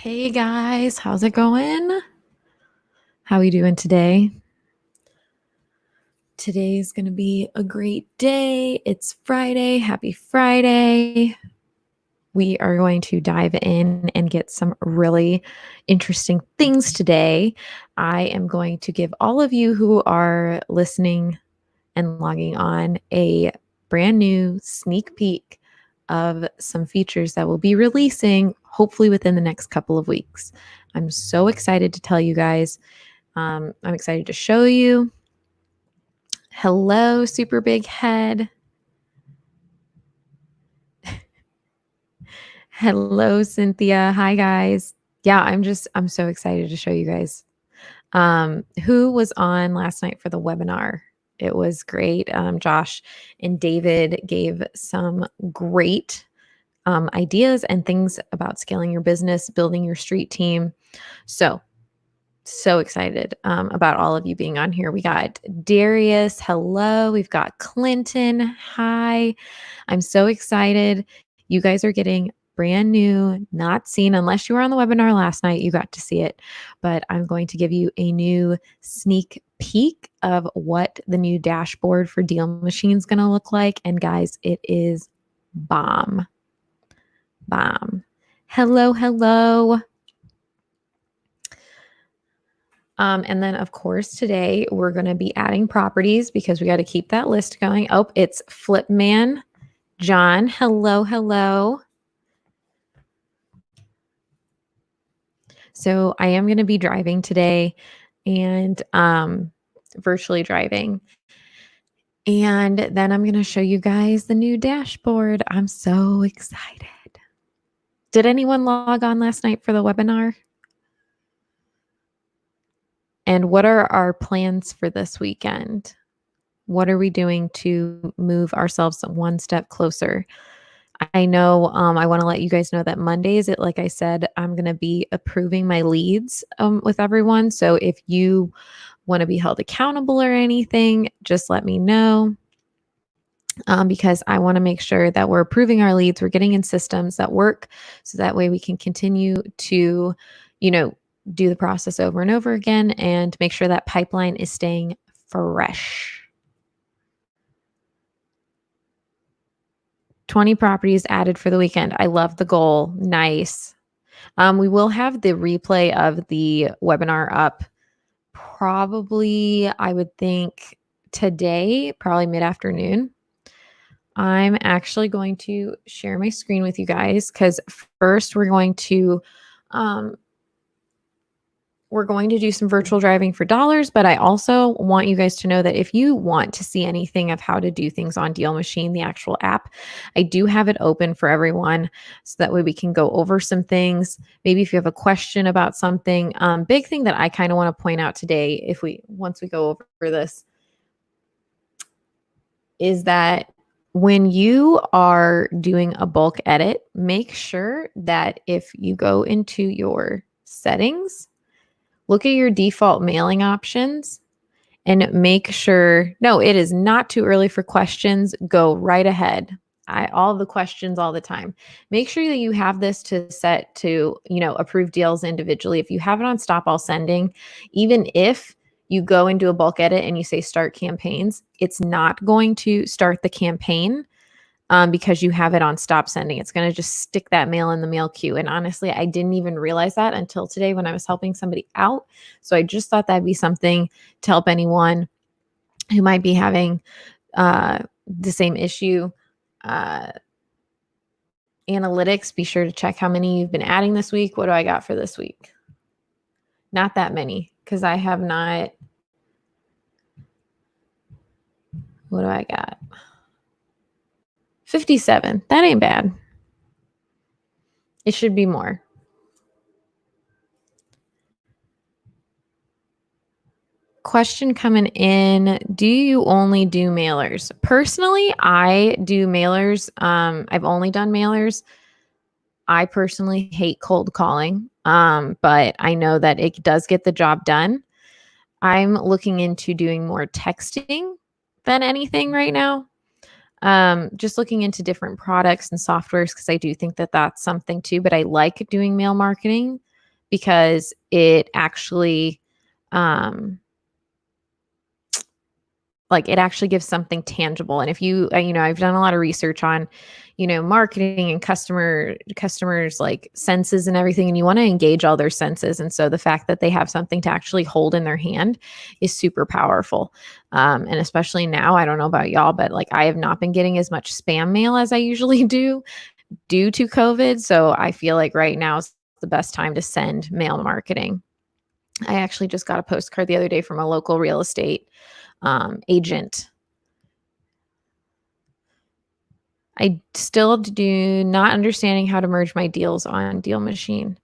Hey guys, how's it going? How are we doing today? Today's going to be a great day. It's Friday. Happy Friday. We are going to dive in and get some really interesting things today. I am going to give all of you who are listening and logging on a brand new sneak peek of some features that we'll be releasing hopefully within the next couple of weeks. I'm so excited to tell you guys. I'm excited to show you. Hello, super big head. Hello, Cynthia. Hi, guys. Yeah, I'm so excited to show you guys. Who was on last night for the webinar? It was great. Josh and David gave some great ideas and things about scaling your business, building your street team. So excited about all of you being on here. We got Darius. Hello. We've got Clinton. Hi. I'm so excited. You guys are getting brand new, not seen, unless you were on the webinar last night, you got to see it. But I'm going to give you a new sneak peek of what the new dashboard for DealMachine is going to look like. And guys, it is bomb. Bomb. Hello. And then, of course, today we're going to be adding properties because we got to keep that list going. Oh, it's Flipman John. Hello. So I am going to be driving today and virtually driving. And then I'm going to show you guys the new dashboard. I'm so excited. Did anyone log on last night for the webinar? And what are our plans for this weekend? What are we doing to move ourselves one step closer? I know I want to let you guys know that Mondays, like I said, I'm going to be approving my leads with everyone. So if you want to be held accountable or anything, just let me know. Because I want to make sure that we're approving our leads, we're getting in systems that work, so that way we can continue to, do the process over and over again and make sure that pipeline is staying fresh. 20 properties added for the weekend. I love the goal. Nice. We will have the replay of the webinar up probably, I would think, today, probably mid-afternoon. I'm actually going to share my screen with you guys because first we're going to do some virtual driving for dollars, but I also want you guys to know that if you want to see anything of how to do things on DealMachine, the actual app, I do have it open for everyone so that way we can go over some things. Maybe if you have a question about something, big thing that I kind of want to point out today, once we go over this, is that when you are doing a bulk edit, make sure that if you go into your settings, look at your default mailing options and make sure, no, it is not too early for questions. Go right ahead. All the questions all the time. Make sure that you have this to set to, approve deals individually. If you have it on stop all sending, even if you go into a bulk edit and you say start campaigns, it's not going to start the campaign. Because you have it on stop sending. It's going to just stick that mail in the mail queue. And honestly, I didn't even realize that until today when I was helping somebody out. So I just thought that'd be something to help anyone who might be having the same issue. Analytics, be sure to check how many you've been adding this week. What do I got for this week? Not that many, because I have not. What do I got? 57. That ain't bad. It should be more. Question coming in. Do you only do mailers? Personally, I do mailers. I've only done mailers. I personally hate cold calling, but I know that it does get the job done. I'm looking into doing more texting than anything right now. Just looking into different products and softwares because I do think that that's something too, but I like doing mail marketing. because it actually, it actually gives something tangible. And if you, I've done a lot of research on, marketing and customers like senses and everything, and you want to engage all their senses. And so the fact that they have something to actually hold in their hand is super powerful. And especially now, I don't know about y'all, but like I have not been getting as much spam mail as I usually do due to COVID. So I feel like right now is the best time to send mail marketing. I actually just got a postcard the other day from a local real estate agent. I still do not understanding how to merge my deals on DealMachine.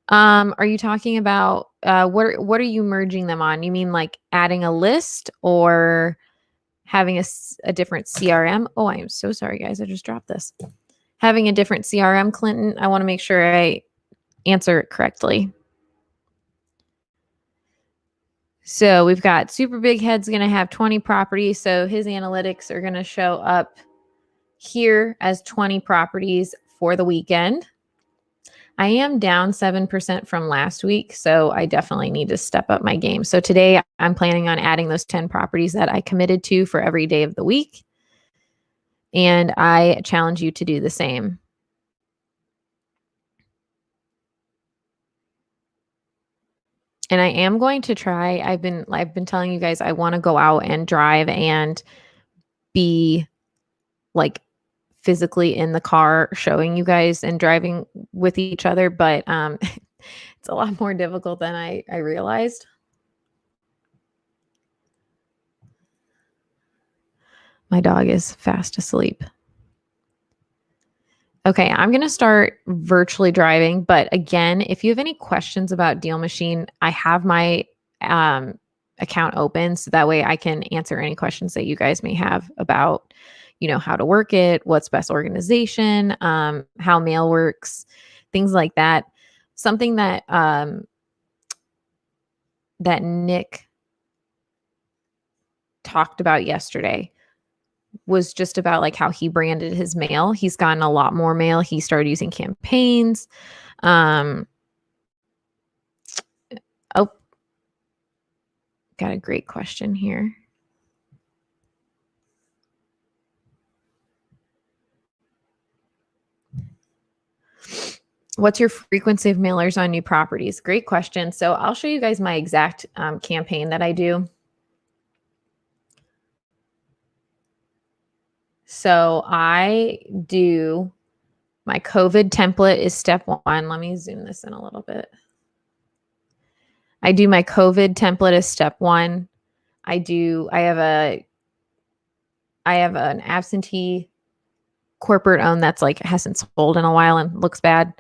Are you talking about what are you merging them on? You mean like adding a list or having a different CRM? Oh, I am so sorry, guys. I just dropped this. Having a different CRM, Clinton. I want to make sure I answer it correctly. So we've got Super Big Head's going to have 20 properties. So his analytics are going to show up here as 20 properties for the weekend. I am down 7% from last week, so I definitely need to step up my game. So today I'm planning on adding those 10 properties that I committed to for every day of the week. And I challenge you to do the same. And I am going to try, I've been telling you guys I want to go out and drive and be like physically in the car showing you guys and driving with each other, but it's a lot more difficult than I realized. My dog is fast asleep. Okay, I'm going to start virtually driving, but again, if you have any questions about DealMachine, I have my account open so that way I can answer any questions that you guys may have about how to work it, what's best organization, how mail works, things like that. Something that that Nick talked about yesterday was just about like how he branded his mail. He's gotten a lot more mail. He started using campaigns. Oh, got a great question here. What's your frequency of mailers on new properties? Great question. So I'll show you guys my exact campaign that I do. So I do my COVID template is step 1. Let me zoom this in a little bit. I do my COVID template as step 1. I have an absentee corporate owned that's like hasn't sold in a while and looks bad.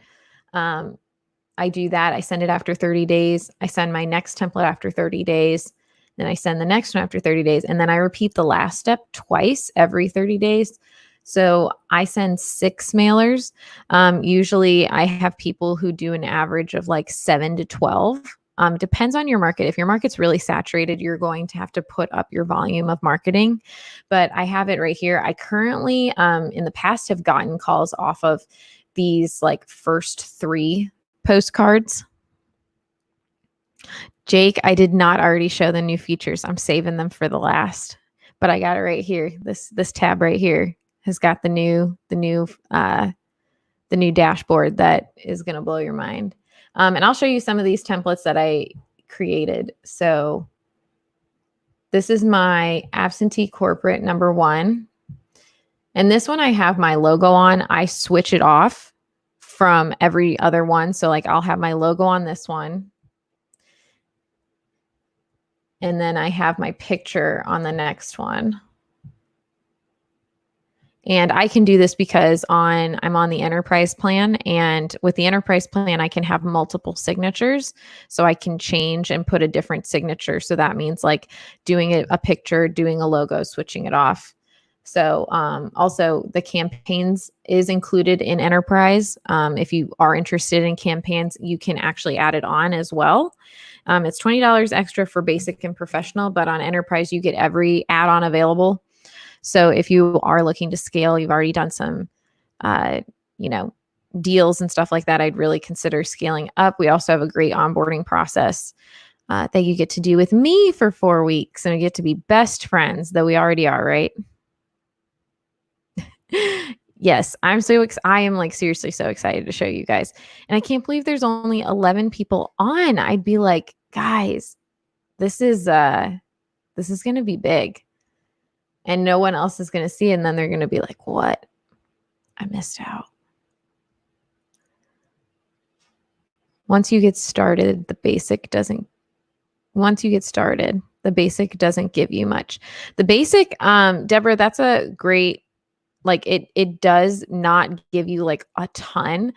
I do that. I send it after 30 days. I send my next template after 30 days. Then I send the next one after 30 days. And then I repeat the last step twice every 30 days. So I send 6 mailers. Usually I have people who do an average of like 7 to 12. Depends on your market. If your market's really saturated, you're going to have to put up your volume of marketing. But I have it right here. I currently, in the past, have gotten calls off of these like first 3 postcards. Jake, I did not already show the new features. I'm saving them for the last, but I got it right here. This tab right here has got the new dashboard that is going to blow your mind. And I'll show you some of these templates that I created. So this is my absentee corporate number 1. And this one I have my logo on. I switch it off from every other one. So like I'll have my logo on this one. And then I have my picture on the next one. And I can do this because I'm on the enterprise plan, and with the enterprise plan, I can have multiple signatures. So I can change and put a different signature. So that means like doing a picture, doing a logo, switching it off. So also the campaigns is included in enterprise. If you are interested in campaigns, you can actually add it on as well. It's $20 extra for basic and professional, but on enterprise, you get every add-on available. So if you are looking to scale, you've already done some, deals and stuff like that, I'd really consider scaling up. We also have a great onboarding process that you get to do with me for 4 weeks, and we get to be best friends, though we already are, right? Yes, I am like seriously so excited to show you guys. And I can't believe there's only 11 people on. I'd be like, guys, this is going to be big. And no one else is going to see it, and then they're going to be like, "What? I missed out." Once you get started, the basic doesn't give you much. The basic, Deborah, that's a great, like it does not give you like a ton,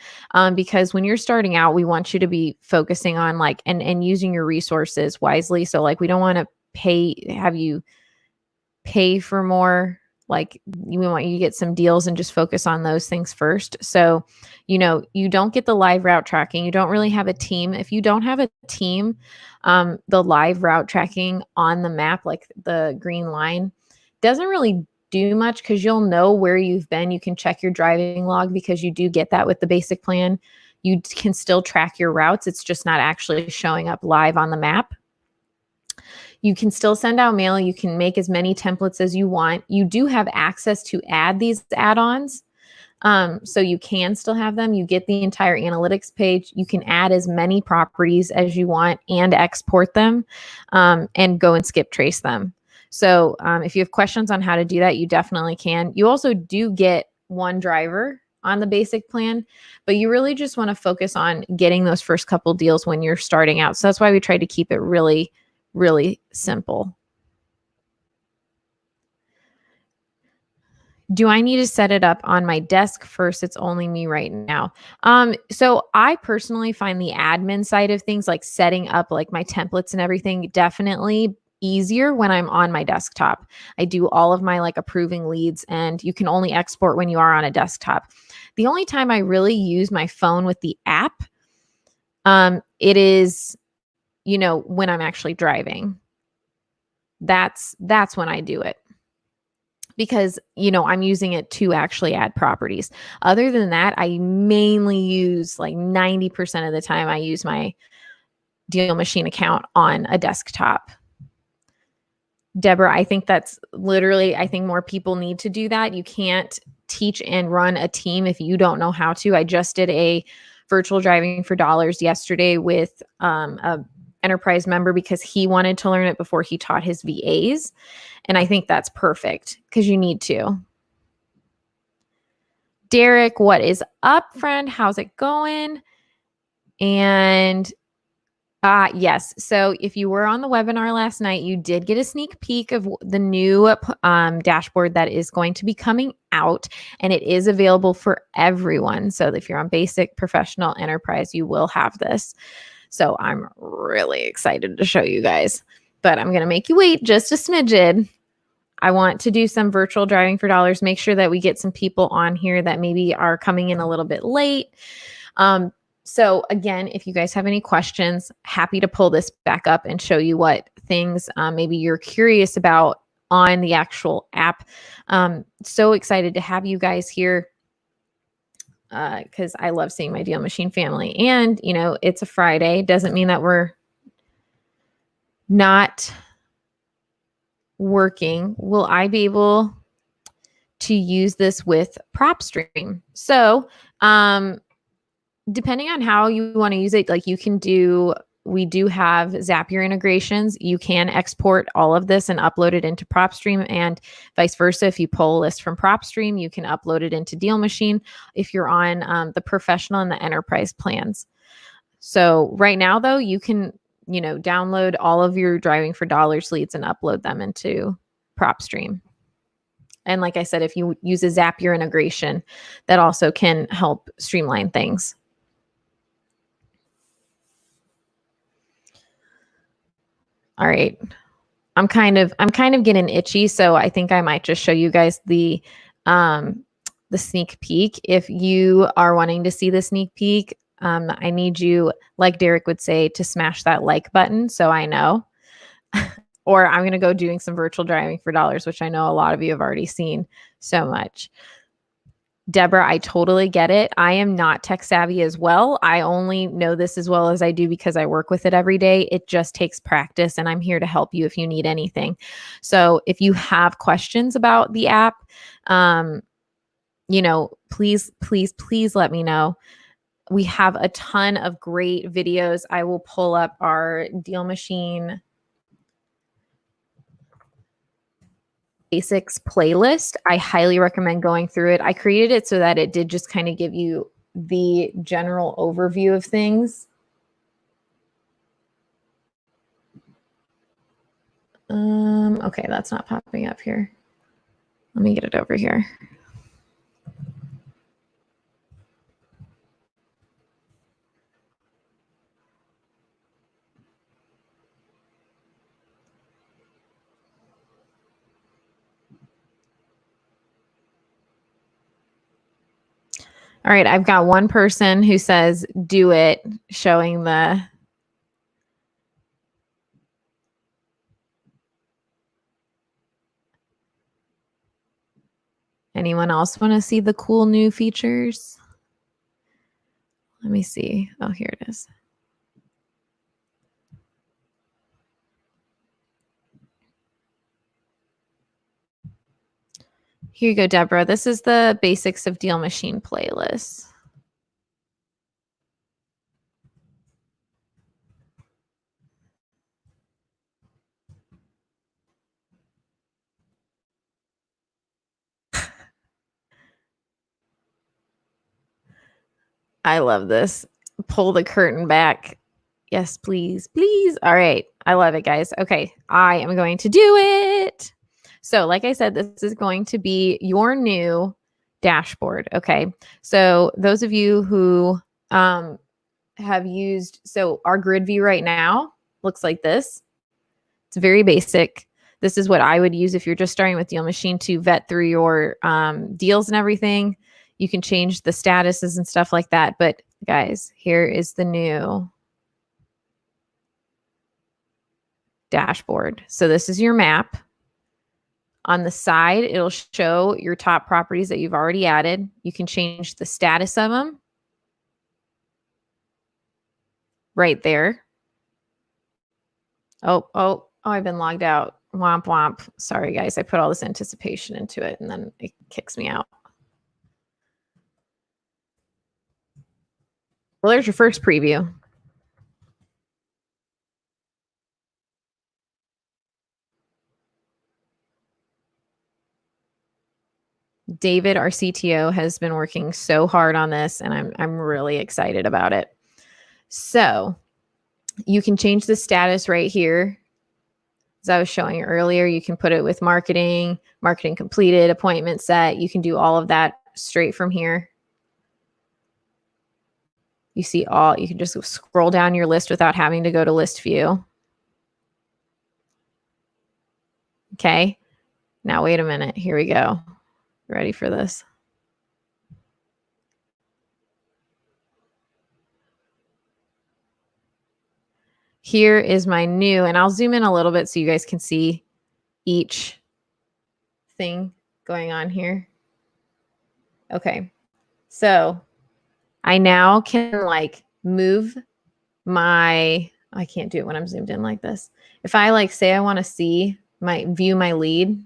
because when you're starting out, we want you to be focusing on like, and using your resources wisely. So like, we don't want to have you pay for more. Like, we want you to get some deals and just focus on those things first. So, you don't get the live route tracking. You don't really have a team. If you don't have a team, the live route tracking on the map, like the green line, doesn't really do much, because you'll know where you've been. You can check your driving log, because you do get that with the basic plan. You can still track your routes. It's just not actually showing up live on the map. You can still send out mail. You can make as many templates as you want. You do have access to add these add-ons. So you can still have them. You get the entire analytics page. You can add as many properties as you want and export them, and go and skip trace them. So if you have questions on how to do that, you definitely can. You also do get one driver on the basic plan, but you really just want to focus on getting those first couple deals when you're starting out. So that's why we try to keep it really, really simple. Do I need to set it up on my desk first? It's only me right now. So I personally find the admin side of things, like setting up like my templates and everything, definitely easier when I'm on my desktop. I do all of my like approving leads, and you can only export when you are on a desktop. The only time I really use my phone with the app, it is, when I'm actually driving. That's when I do it, because, I'm using it to actually add properties. Other than that, I mainly use, like 90% of the time, I use my DealMachine account on a desktop. Deborah, I think that's literally, I think more people need to do that. You can't teach and run a team if you don't know how to. I just did a virtual driving for dollars yesterday with a enterprise member, because he wanted to learn it before he taught his VAs. And I think that's perfect, because you need to. Derek, what is up, friend? How's it going? And yes. So if you were on the webinar last night, you did get a sneak peek of the new dashboard that is going to be coming out, and it is available for everyone. So if you're on basic, professional, enterprise, you will have this. So I'm really excited to show you guys, but I'm going to make you wait just a smidgen. I want to do some virtual driving for dollars, make sure that we get some people on here that maybe are coming in a little bit late. So again, if you guys have any questions, happy to pull this back up and show you what things maybe you're curious about on the actual app. So excited to have you guys here, because I love seeing my DealMachine family. And, it's a Friday. Doesn't mean that we're not working. Will I be able to use this with PropStream? So, depending on how you want to use it, like we do have Zapier integrations. You can export all of this and upload it into PropStream, and vice versa. If you pull a list from PropStream, you can upload it into DealMachine if you're on the professional and the enterprise plans. So right now, though, you can, download all of your driving for dollars leads and upload them into PropStream. And like I said, if you use a Zapier integration, that also can help streamline things. All right. I'm kind of getting itchy, so I think I might just show you guys the sneak peek. If you are wanting to see the sneak peek, I need you, like Derek would say, to smash that like button so I know. Or I'm going to go doing some virtual driving for dollars, which I know a lot of you have already seen so much. Deborah, I totally get it. I am not tech savvy as well. I only know this as well as I do because I work with it every day. It just takes practice, and I'm here to help you if you need anything. So if you have questions about the app, please, please, please let me know. We have a ton of great videos. I will pull up our DealMachine basics playlist. I highly recommend going through it. I created it so that it did just kind of give you the general overview of things. Okay, that's not popping up here. Let me get it over here. All right, I've got one person who says, do it, showing the... Anyone else want to see the cool new features? Let me see. Oh, here it is. Here you go, Deborah. This is the basics of DealMachine playlist. I love this. Pull the curtain back. Yes, please, please. All right. I love it, guys. Okay. I am going to do it. So, like I said, this is going to be your new dashboard. Okay. So, those of you who have used, so our grid view right now looks like this. It's very basic. This is what I would use if you're just starting with DealMachine to vet through your deals and everything. You can change the statuses and stuff like that. But guys, here is the new dashboard. So this is your map. On the side, it'll show your top properties that you've already added. You can change the status of them right there. Oh, I've been logged out. Womp womp. Sorry, guys. I put all this anticipation into it and then it kicks me out. Well, there's your first preview. David, our CTO, has been working so hard on this, and I'm really excited about it. So you can change the status right here. As I was showing earlier, you can put it with marketing completed, appointment set. You can do all of that straight from here. You see you can just scroll down your list without having to go to list view. Okay. Now, wait a minute. Here we go. Ready for this? Here is my new, and I'll zoom in a little bit so you guys can see each thing going on here. Okay. So I now can like move I can't do it when I'm zoomed in like this. If I like say I want to see view my lead,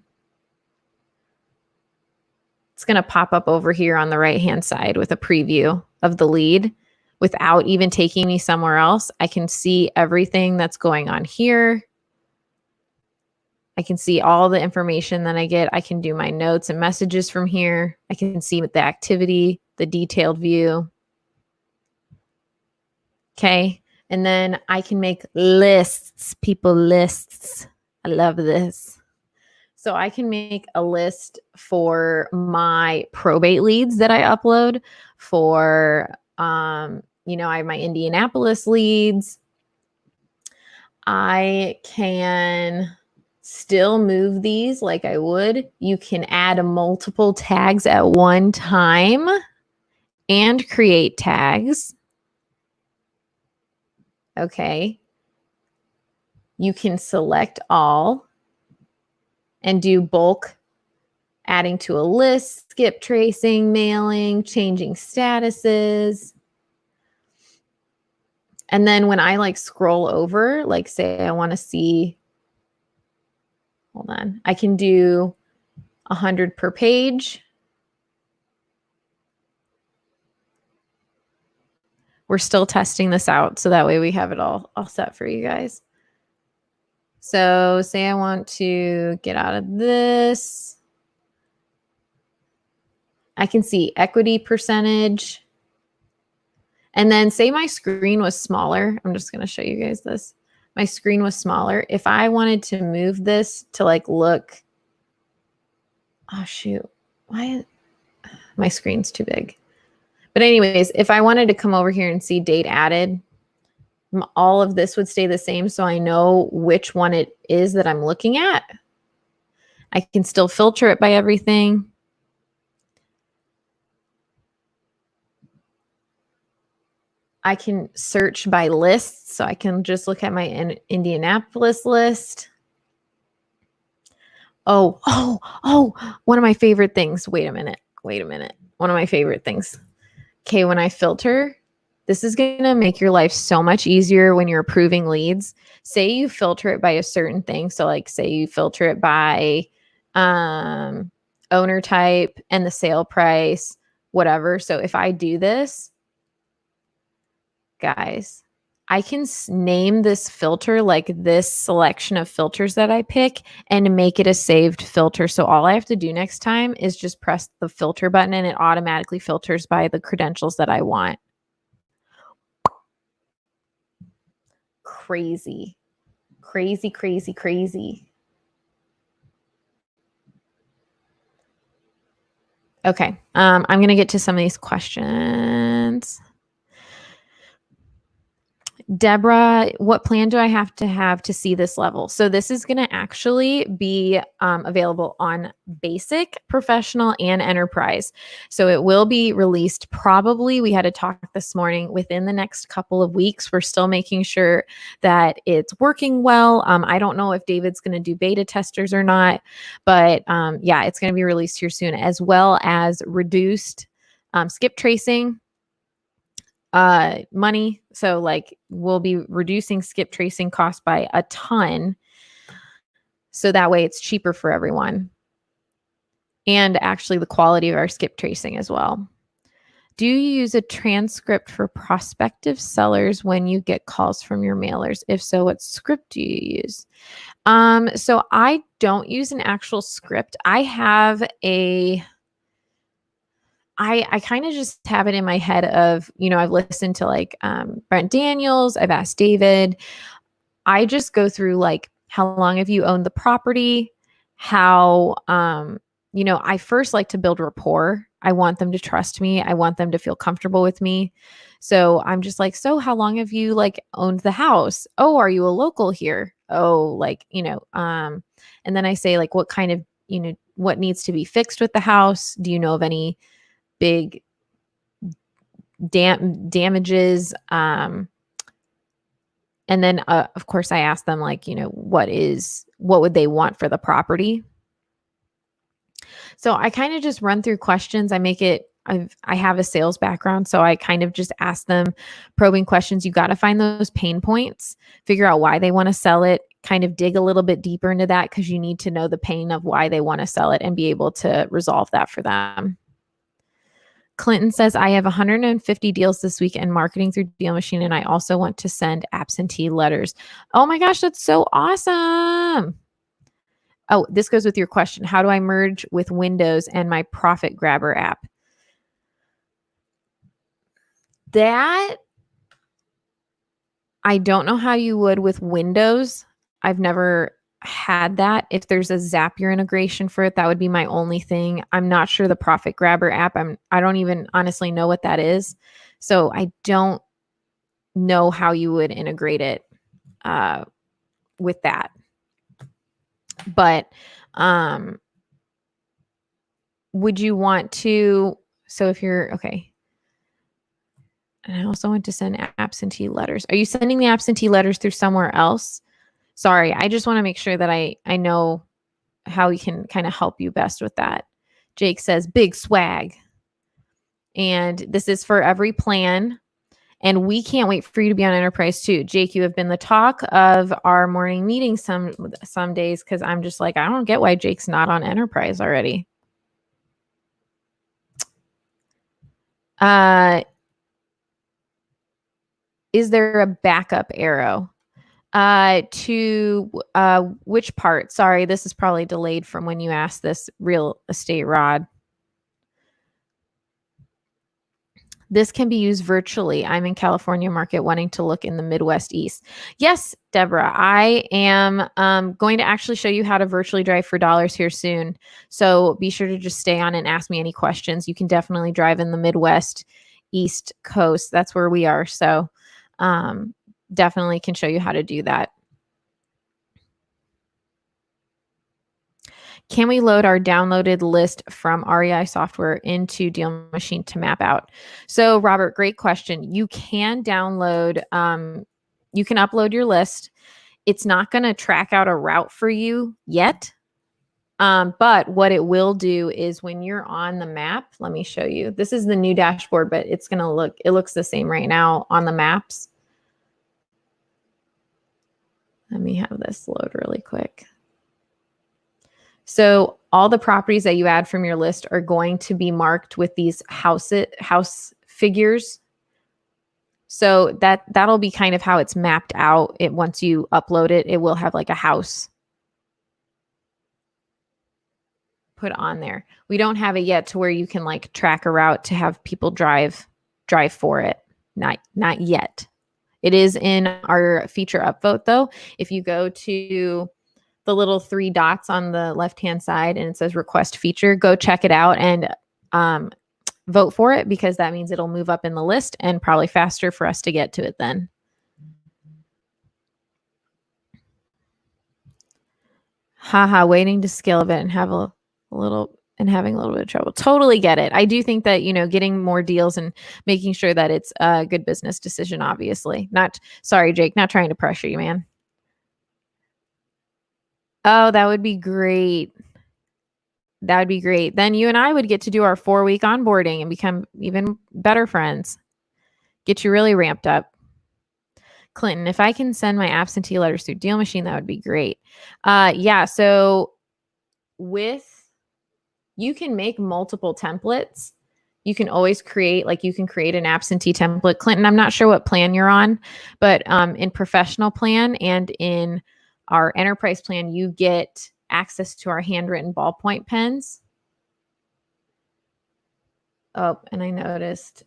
it's going to pop up over here on the right-hand side with a preview of the lead without even taking me somewhere else. I can see everything that's going on here. I can see all the information that I get. I can do my notes and messages from here. I can see the activity, the detailed view. Okay. And then I can make lists, lists. I love this. So I can make a list for my probate leads that I upload for, I have my Indianapolis leads. I can still move these like I would. You can add multiple tags at one time and create tags. Okay. You can select all and do bulk adding to a list, skip tracing, mailing, changing statuses. And then when I like scroll over, like say I want to see, hold on, I can do 100 per page. We're still testing this out, so that way we have it all set for you guys. So say I want to get out of this. I can see equity percentage. And then say my screen was smaller. I'm just going to show you guys this. My screen was smaller. If I wanted to move this to like look, oh shoot, why my screen's too big. But anyways, if I wanted to come over here and see date added, all of this would stay the same. So I know which one it is that I'm looking at. I can still filter it by everything. I can search by lists. So I can just look at my Indianapolis list. Oh, one of my favorite things. Wait a minute. One of my favorite things. Okay, when I filter, this is going to make your life so much easier when you're approving leads. Say you filter it by a certain thing. So like say you filter it by owner type and the sale price, whatever. So if I do this, guys, I can name this filter like this selection of filters that I pick and make it a saved filter. So all I have to do next time is just press the filter button and it automatically filters by the credentials that I want. Crazy. Okay, I'm going to get to some of these questions. Deborah, what plan do I have to see this level? So this is going to actually be available on basic, professional, and enterprise. So it will be released probably, we had a talk this morning, within the next couple of weeks. We're still making sure that it's working well. I don't know if David's going to do beta testers or not, but yeah, it's going to be released here soon, as well as reduced skip tracing money. So like we'll be reducing skip tracing costs by a ton. So that way it's cheaper for everyone. And actually the quality of our skip tracing as well. Do you use a transcript for prospective sellers when you get calls from your mailers? If so, what script do you use? So I don't use an actual script. I have I kind of just have it in my head of, I've listened to like Brent Daniels. I've asked David. I just go through like, how long have you owned the property? How, I first like to build rapport. I want them to trust me. I want them to feel comfortable with me. So I'm just like, so how long have you like owned the house? Oh, are you a local here? Oh, like, and then I say like, what kind of, what needs to be fixed with the house? Do you know of any big damages? And then of course I ask them like, what would they want for the property? So I kind of just run through questions. I have a sales background, so I kind of just ask them probing questions. You got to find those pain points, figure out why they want to sell it, kind of dig a little bit deeper into that, because you need to know the pain of why they want to sell it and be able to resolve that for them. Clinton says, I have 150 deals this week and marketing through DealMachine, and I also want to send absentee letters. Oh my gosh, that's so awesome. Oh, this goes with your question. How do I merge with Windows and my Profit Grabber app? That, I don't know how you would with Windows. I've never had that. If there's a Zapier integration for it, that would be my only thing. I'm not sure the Profit Grabber app. I don't even honestly know what that is. So I don't know how you would integrate it with that. But would you want to, so if you're, okay. And I also want to send absentee letters. Are you sending the absentee letters through somewhere else? Sorry, I just want to make sure that I know how we can kind of help you best with that. Jake says, big swag. And this is for every plan. And we can't wait for you to be on Enterprise too. Jake, you have been the talk of our morning meeting some days because I'm just like, I don't get why Jake's not on Enterprise already. Is there a backup arrow? To which part? Sorry, this is probably delayed from when you asked this, real estate Rod. This can be used virtually. I'm in California market wanting to look in the Midwest East. Yes, Deborah, I am going to actually show you how to virtually drive for dollars here soon. So be sure to just stay on and ask me any questions. You can definitely drive in the Midwest East Coast. That's where we are. So definitely can show you how to do that. Can we load our downloaded list from REI software into DealMachine to map out? So, Robert, great question. You can download, you can upload your list. It's not going to track out a route for you yet. But what it will do is when you're on the map, let me show you. This is the new dashboard, but it's going to look, it looks the same right now on the maps. Let me have this load really quick. So all the properties that you add from your list are going to be marked with these house figures. So that'll be kind of how it's mapped out. Once you upload it, it will have like a house put on there. We don't have it yet to where you can like track a route to have people drive for it. Not yet. It is in our feature upvote though. If you go to the little 3 dots on the left-hand side and it says request feature, go check it out and vote for it because that means it'll move up in the list and probably faster for us to get to it then. Haha, waiting to scale a bit and have a little and having a little bit of trouble. Totally get it. I do think that, getting more deals and making sure that it's a good business decision, obviously. Sorry, Jake, not trying to pressure you, man. Oh, that would be great. That would be great. Then you and I would get to do our 4-week onboarding and become even better friends. Get you really ramped up. Clinton, if I can send my absentee letters through DealMachine, that would be great. Yeah, so you can make multiple templates. You can always create an absentee template. Clinton, I'm not sure what plan you're on, but in professional plan and in our enterprise plan, you get access to our handwritten ballpoint pens. Oh, and I noticed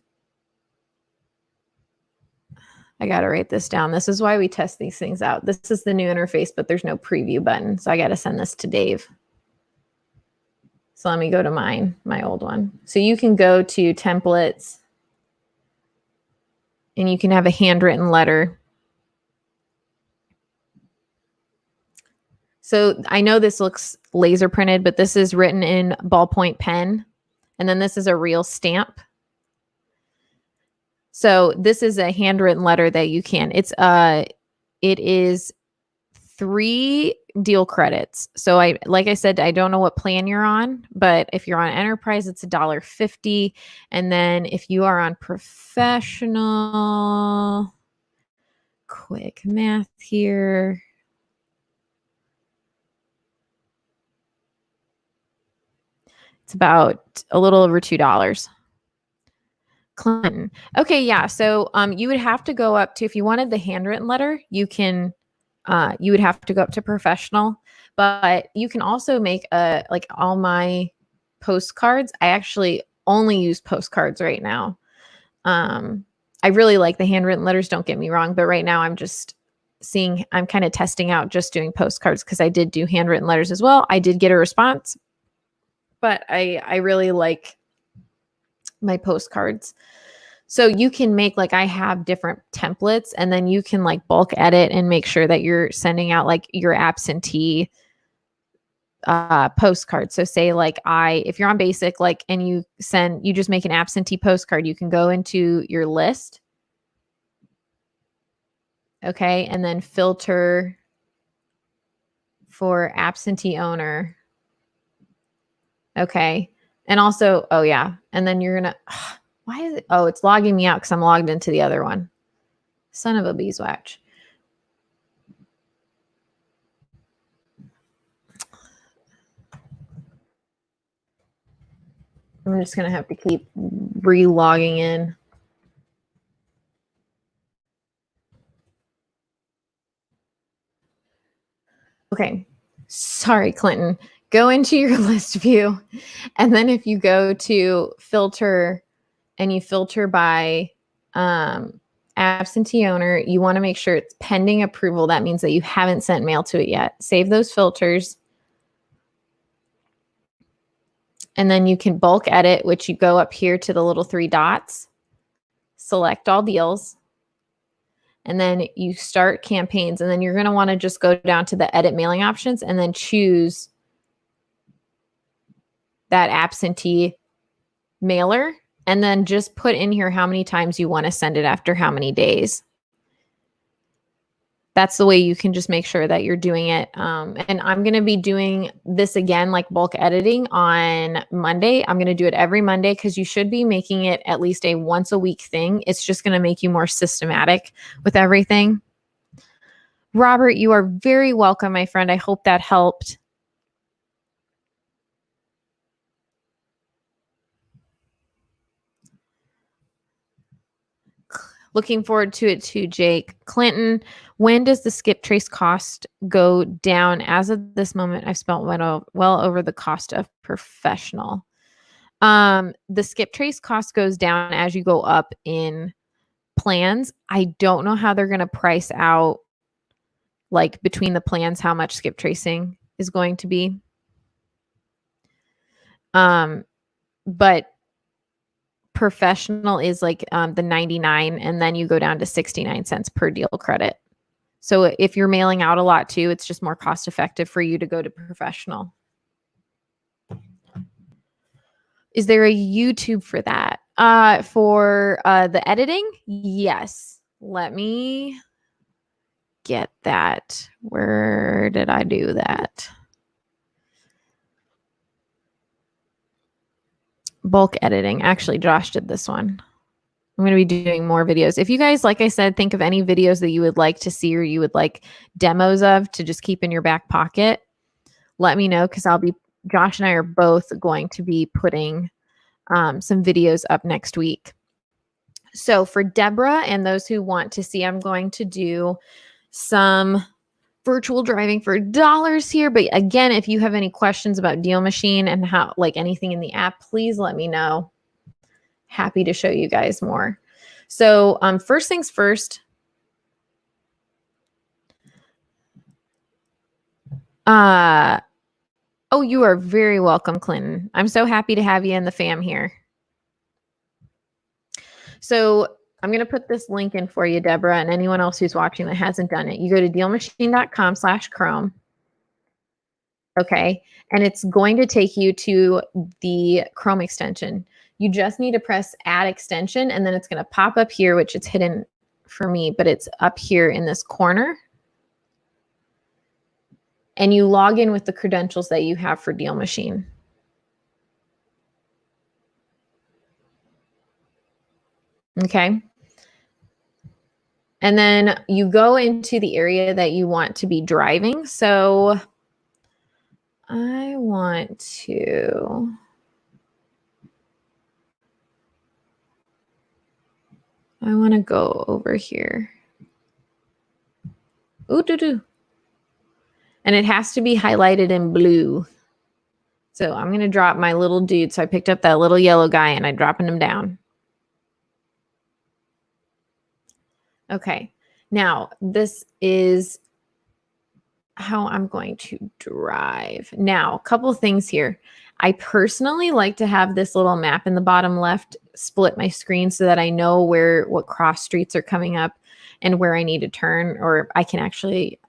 I got to write this down. This is why we test these things out. This is the new interface, but there's no preview button. So I got to send this to Dave. So let me go to my old one. So you can go to templates and you can have a handwritten letter. So I know this looks laser printed, but this is written in ballpoint pen. And then this is a real stamp. So this is a handwritten letter that you can, it is 3 deal credits. So like I said, I don't know what plan you're on, but if you're on enterprise, it's $1.50. And then if you are on professional, quick math here. It's about a little over $2. Clinton. Okay, yeah. So you would have to go up to, if you wanted the handwritten letter, you would have to go up to professional, but you can also make like all my postcards. I actually only use postcards right now. I really like the handwritten letters, don't get me wrong, but right now I'm kind of testing out just doing postcards because I did do handwritten letters as well. I did get a response, but I really like my postcards. So you can make, like, I have different templates and then you can like bulk edit and make sure that you're sending out like your absentee postcard. So say like if you're on basic, like, and you just make an absentee postcard, you can go into your list. Okay. And then filter for absentee owner. Okay. And also, oh yeah. And then you're going to, why is it? Oh, it's logging me out because I'm logged into the other one. Son of a beeswax. I'm just going to have to keep re-logging in. Okay. Sorry, Clinton. Go into your list view. And then if you go to filter and you filter by absentee owner, you want to make sure it's pending approval. That means that you haven't sent mail to it yet. Save those filters. And then you can bulk edit, which you go up here to the little 3 dots, select all deals, and then you start campaigns. And then you're going to want to just go down to the edit mailing options and then choose that absentee mailer. And then just put in here how many times you want to send it after how many days. That's the way you can just make sure that you're doing it. And I'm going to be doing this again, like bulk editing on Monday. I'm going to do it every Monday because you should be making it at least a once a week thing. It's just going to make you more systematic with everything. Robert, you are very welcome, my friend. I hope that helped. Looking forward to it too, Jake. Clinton, when does the skip trace cost go down? As of this moment, I've spent well over the cost of professional. The skip trace cost goes down as you go up in plans. I don't know how they're going to price out, like between the plans, how much skip tracing is going to be. But professional is like the 99, and then you go down to 69 cents per deal credit. So if you're mailing out a lot too, it's just more cost effective for you to go to professional. Is there a YouTube for that? For the editing? Yes. Let me get that. Where did I do that? Bulk editing. Actually, Josh did this one. I'm going to be doing more videos. If you guys, like I said, think of any videos that you would like to see or you would like demos of to just keep in your back pocket, let me know because Josh and I are both going to be putting some videos up next week. So for Deborah and those who want to see, I'm going to do some virtual driving for dollars here. But again, if you have any questions about DealMachine and how, like anything in the app, please let me know. Happy to show you guys more. So first things first. Oh, you are very welcome, Clinton. I'm so happy to have you in the fam here. So I'm going to put this link in for you, Deborah, and anyone else who's watching that hasn't done it. You go to dealmachine.com/Chrome. Okay. And it's going to take you to the Chrome extension. You just need to press add extension, and then it's going to pop up here, which it's hidden for me, but it's up here in this corner. And you log in with the credentials that you have for DealMachine. Okay. And then you go into the area that you want to be driving. So I want to go over here. Ooh, doo-doo. And it has to be highlighted in blue. So I'm going to drop my little dude. So I picked up that little yellow guy and I'm dropping him down. Okay. Now, this is how I'm going to drive. Now, a couple things here. I personally like to have this little map in the bottom left split my screen so that I know what cross streets are coming up and where I need to turn, or I can actually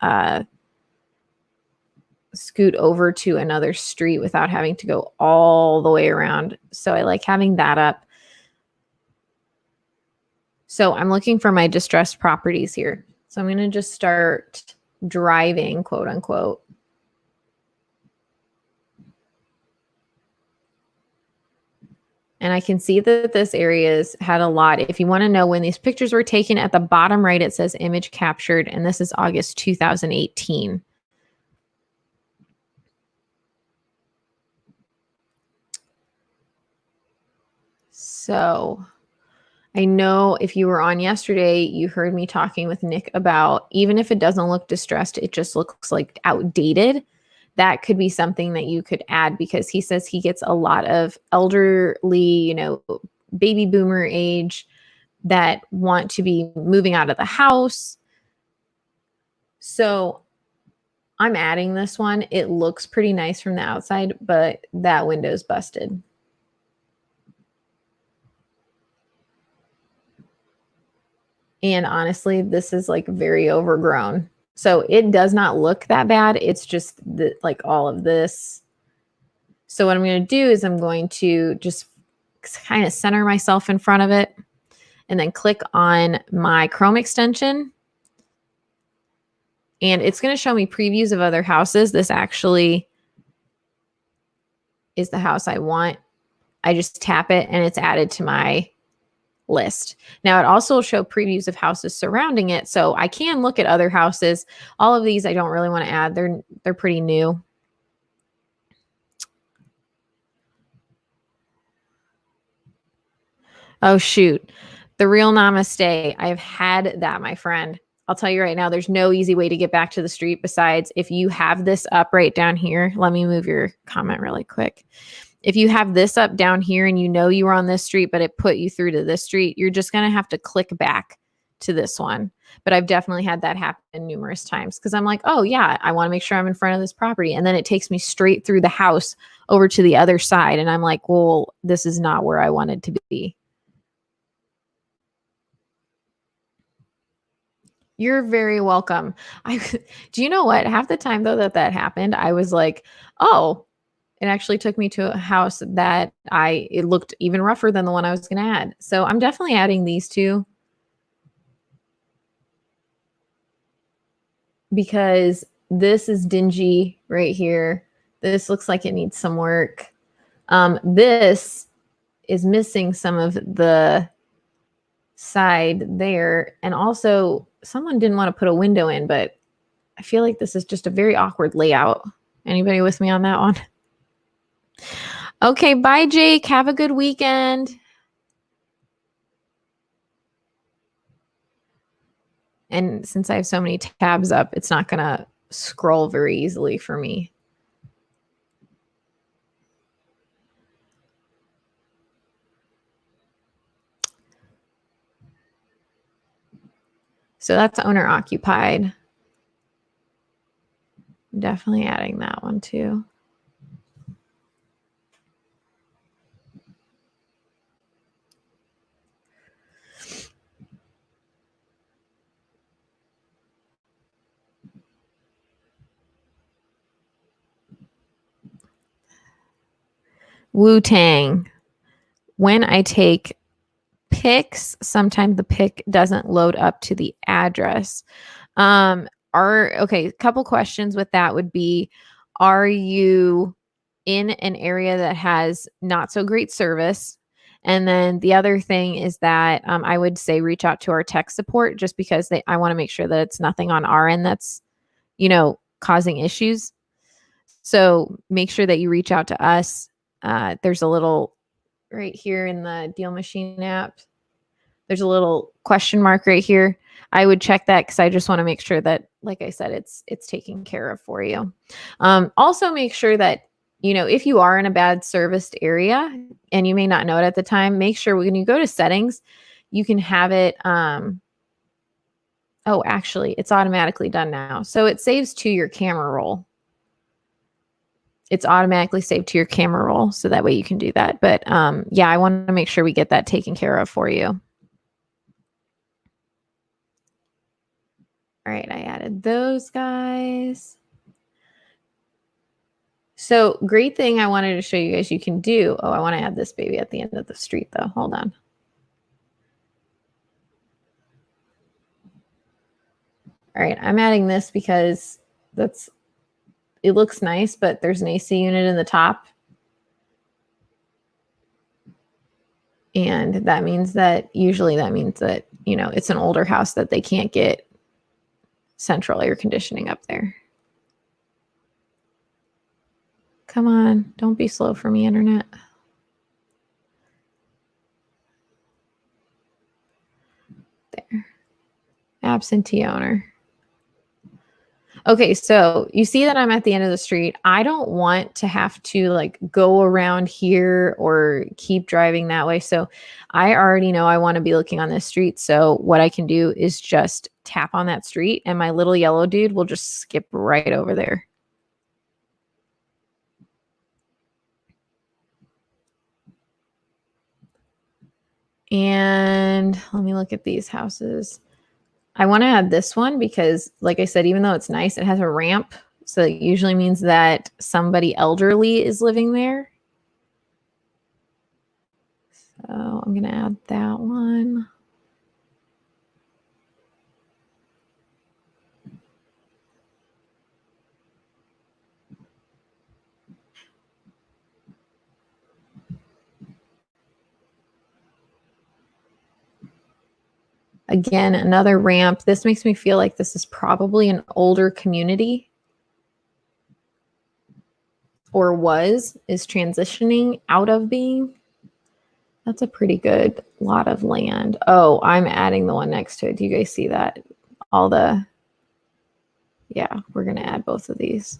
scoot over to another street without having to go all the way around. So I like having that up. So I'm looking for my distressed properties here. So I'm going to just start driving, quote unquote. And I can see that this area's had a lot. If you want to know when these pictures were taken, at the bottom right, it says image captured, and this is August 2018. So I know if you were on yesterday, you heard me talking with Nick about, even if it doesn't look distressed, it just looks like outdated. That could be something that you could add, because he says he gets a lot of elderly, baby boomer age that want to be moving out of the house. So I'm adding this one. It looks pretty nice from the outside, but that window's busted. And honestly, this is like very overgrown. So it does not look that bad. It's just like all of this. So what I'm going to do is I'm going to just kind of center myself in front of it and then click on my Chrome extension. And it's going to show me previews of other houses. This actually is the house I want. I just tap it and it's added to my list. Now it also will show previews of houses surrounding it, so I can look at other houses. All of these I don't really want to add. They're pretty new. Oh shoot. The real namaste. I've had that, my friend. I'll tell you right now, there's no easy way to get back to the street besides if you have this up right down here. Let me move your comment really quick. If you have this up down here and you know you were on this street, but it put you through to this street, you're just going to have to click back to this one. But I've definitely had that happen numerous times because I'm like, oh yeah, I want to make sure I'm in front of this property. And then it takes me straight through the house over to the other side. And I'm like, well, this is not where I wanted to be. You're very welcome. Do you know what? Half the time though that happened, I was like, oh, it actually took me to a house that it looked even rougher than the one I was going to add. So I'm definitely adding these two because this is dingy right here. This looks like it needs some work. This is missing some of the side there. And also someone didn't want to put a window in, but I feel like this is just a very awkward layout. Anybody with me on that one? Okay, bye, Jake. Have a good weekend. And since I have so many tabs up, it's not going to scroll very easily for me. So that's owner occupied. Definitely adding that one too. Wu-Tang. When I take pics, sometimes the pic doesn't load up to the address. A couple questions with that would be, are you in an area that has not so great service? And then the other thing is that I would say reach out to our tech support just because I want to make sure that it's nothing on our end that's, causing issues. So make sure that you reach out to us. There's a little right here in the DealMachine app. There's a little question mark right here. I would check that because I just want to make sure that, like I said, it's taken care of for you. Also make sure that, if you are in a bad serviced area and you may not know it at the time, make sure when you go to settings, you can have it. Oh, actually, it's automatically done now. So it saves to your camera roll. It's automatically saved to your camera roll. So that way you can do that. But yeah, I want to make sure we get that taken care of for you. All right, I added those guys. So great thing I wanted to show you guys you can do. Oh, I want to add this baby at the end of the street though. Hold on. All right, I'm adding this because it looks nice, but there's an AC unit in the top. And that means that usually that means that, you know, it's an older house that they can't get central air conditioning up there. Come on, don't be slow for me, internet. There. Absentee owner. Okay, so you see that I'm at the end of the street. I don't want to have to like go around here or keep driving that way. So I already know I want to be looking on this street. So what I can do is just tap on that street and my little yellow dude will just skip right over there. And let me look at these houses. I want to add this one because, like I said, even though it's nice, it has a ramp. So it usually means that somebody elderly is living there. So I'm going to add that one. Again, another ramp. This makes me feel like this is probably an older community, or is transitioning out of being. That's a pretty good lot of land. Oh, I'm adding the one next to it. Do you guys see that? Yeah, we're going to add both of these.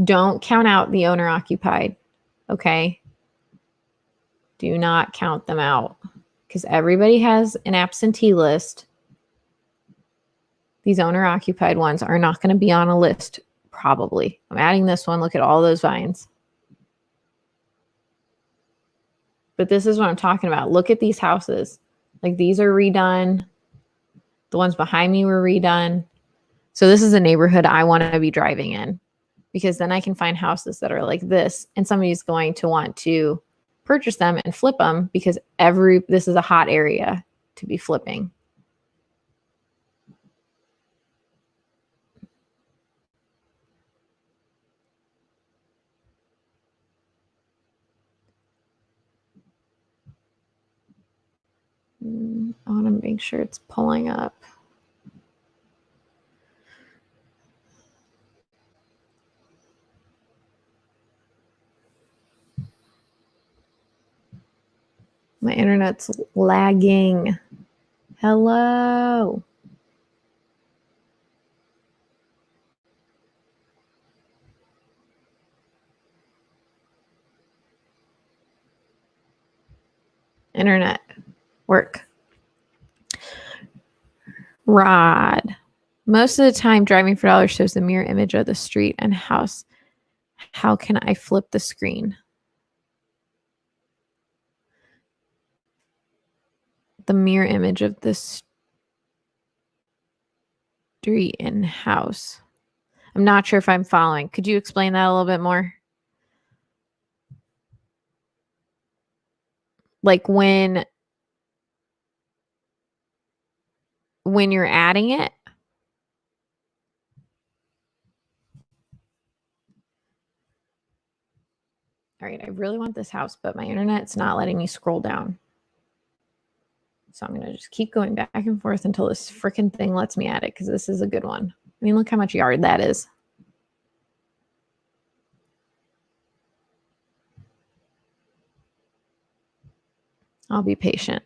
Don't count out the owner occupied. Okay. Do not count them out because everybody has an absentee list. These owner occupied ones are not going to be on a list, probably. I'm adding this one. Look at all those vines. But this is what I'm talking about. Look at these houses. Like these are redone. The ones behind me were redone. So this is a neighborhood I want to be driving in because then I can find houses that are like this and somebody's going to want to purchase them and flip them because this is a hot area to be flipping. I want to make sure it's pulling up. My internet's lagging. Hello. Internet. Work. Rod. Most of the time, driving for dollars shows the mirror image of the street and house. How can I flip the screen? The mirror image of the street and house. I'm not sure if I'm following. Could you explain that a little bit more? Like when you're adding it? All right, I really want this house, but my internet's not letting me scroll down. So I'm going to just keep going back and forth until this freaking thing lets me add it because this is a good one. I mean, look how much yard that is. I'll be patient.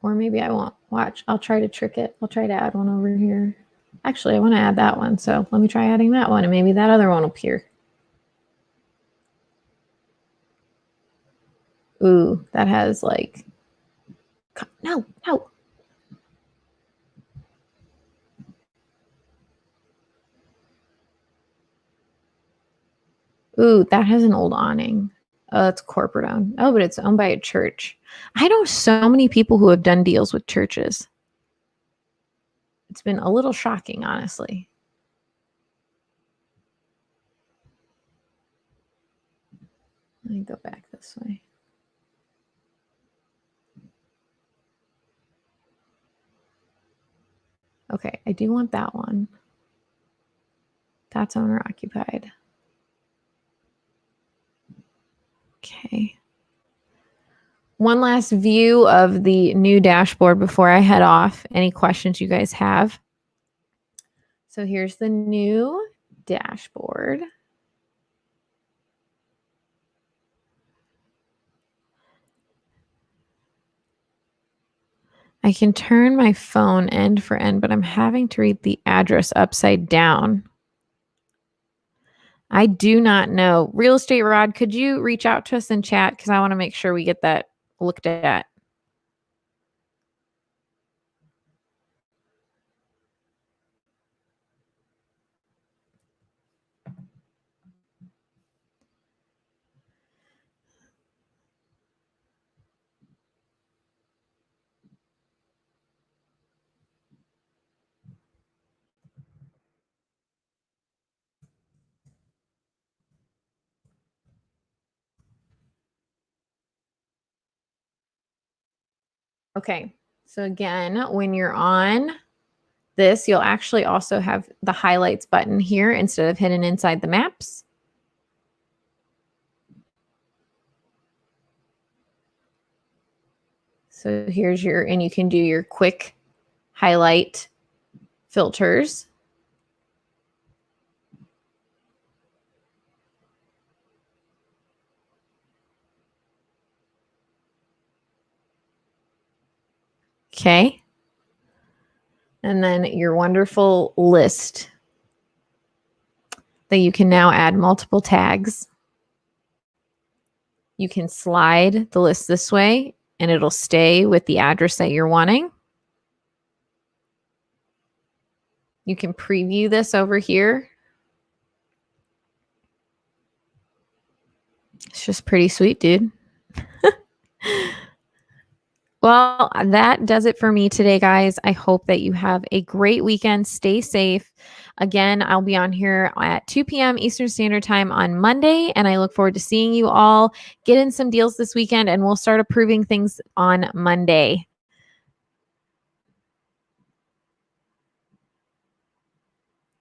Or maybe I won't. Watch. I'll try to trick it. I'll try to add one over here. Actually, I want to add that one. So let me try adding that one and maybe that other one will appear. Ooh, that has like, no. Ooh, that has an old awning. Oh, it's corporate owned. Oh, but it's owned by a church. I know so many people who have done deals with churches. It's been a little shocking, honestly. Let me go back this way. Okay, I do want that one. That's owner occupied. Okay. One last view of the new dashboard before I head off. Any questions you guys have? So here's the new dashboard. I can turn my phone end for end, but I'm having to read the address upside down. I do not know. Real Estate Rod, could you reach out to us in chat? Because I want to make sure we get that looked at. Okay, so again, when you're on this, you'll actually also have the highlights button here instead of hidden inside the maps. So here's your, and you can do your quick highlight filters. Okay. And then your wonderful list that you can now add multiple tags. You can slide the list this way and it'll stay with the address that you're wanting. You can preview this over here. It's just pretty sweet, dude. Well, that does it for me today, guys. I hope that you have a great weekend. Stay safe. Again, I'll be on here at 2 p.m. Eastern Standard Time on Monday, and I look forward to seeing you all. Get in some deals this weekend, and we'll start approving things on Monday.